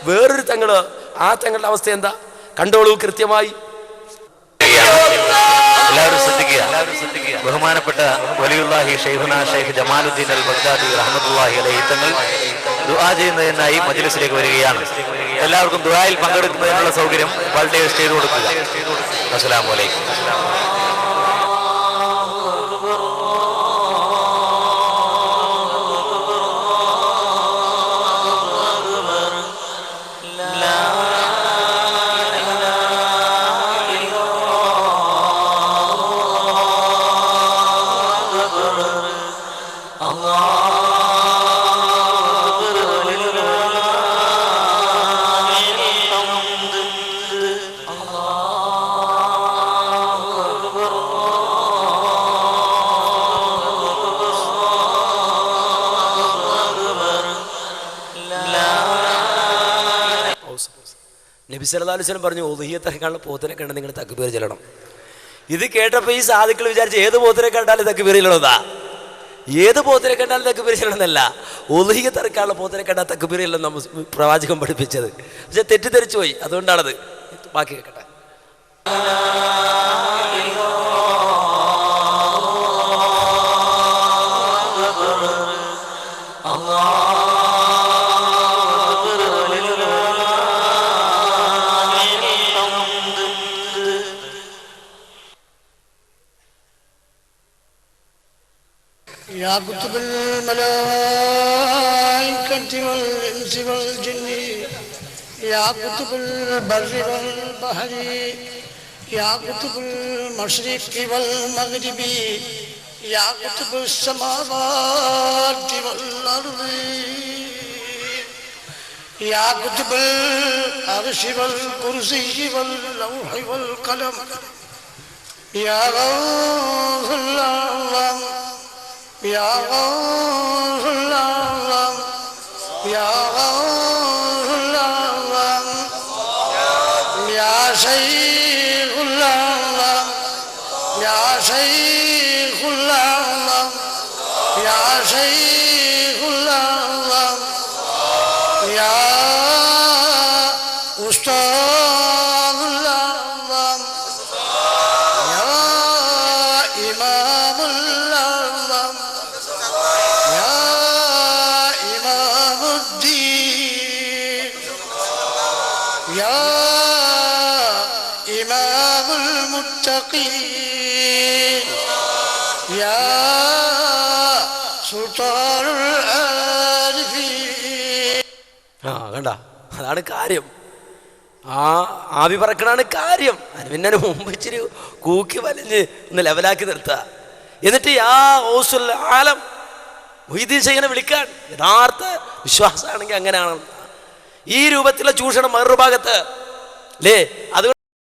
വേറൊരു തങ്ങള്, ആ തങ്ങളുടെ അവസ്ഥ എന്താ കണ്ടോളൂ കൃത്യമായി. എല്ലാവരും ശ്രദ്ധിക്കുക. ബഹുമാനപ്പെട്ട വലിയുല്ലാഹി ഷെയ്ഖുന ഷെയ്ഖ് ജമാലുദ്ദീൻ അൽ ബഗ്ദാദി റഹ്മത്തുള്ളാഹി അലൈഹി തങ്ങൾ ദുആ ചെയ്യുന്നതിനായി മജ്ലിസിലേക്ക് വരികയാണ്. എല്ലാവർക്കും ദുആയിൽ പങ്കെടുക്കുന്നതിനുള്ള സൗകര്യം വോളണ്ടിയേഴ്സ് ചെയ്തു കൊടുക്കുക. അസ്സലാമു അലൈക്കും. നബി സല്ലല്ലാഹു അലൈഹി വസല്ലം പറഞ്ഞു, ഉദ്ഹിയ്യത്തറക്കാനുള്ള പോത്തിനെ കണ്ട് നിങ്ങൾ തക്ബീർ ചൊല്ലണം. ഇത് കേട്ടപ്പോൾ ഈ സാധുക്കൾ വിചാരിച്ച് ഏത് പോത്തിനെ കണ്ടാലും തക്ബീർ ചൊല്ലണതാ. ഏത് പോത്തിനെ കണ്ടാലും തക്ബീർ ചൊല്ലണമെന്നല്ല, ഉദ്ഹിയ്യത്തറക്കാനുള്ള പോത്തിനെ കണ്ടാൽ തക്ബീർ ചൊല്ലണം നമ്മൾ പ്രവാചകൻ പഠിപ്പിച്ചത്. പക്ഷെ തെറ്റിദ്ധരിച്ചു പോയി, അതുകൊണ്ടാണത്. ബാക്കി കേൾക്കട്ടെ. يا كتب الملائكة والإنس والجن يا كتب البر والبحر يا كتب المشرق والمغرب يا كتب السماوات والأرض يا كتب العرش والكرسي واللوح والقلم يا غوث الله يا غوث الله يا غوث الله يا شيخ الله يا شيخ الله يا شيخ الله يا أستاذ الله يا إمام الله يا إمام الدين يا إمام المتقين يا سلطان العارفين. കണ്ട, അതാണ് കാര്യം. ആവി പറക്കണാണ് കാര്യം. പിന്നെ മുമ്പ് ഇച്ചിരി കൂക്കി വലിഞ്ഞ് ഒന്ന് ലെവലാക്കി നിർത്തുക. എന്നിട്ട് യാ ഔസുൽ ആലം മുഹീദ്ദീൻ ശൈഖിനെ വിളിക്കാൻ യഥാർത്ഥ വിശ്വാസമാണെങ്കിൽ അങ്ങനെയാണ്. ഈ രൂപത്തിലുള്ള ചൂഷണം മറുഭാഗത്ത് അല്ലേ? അത്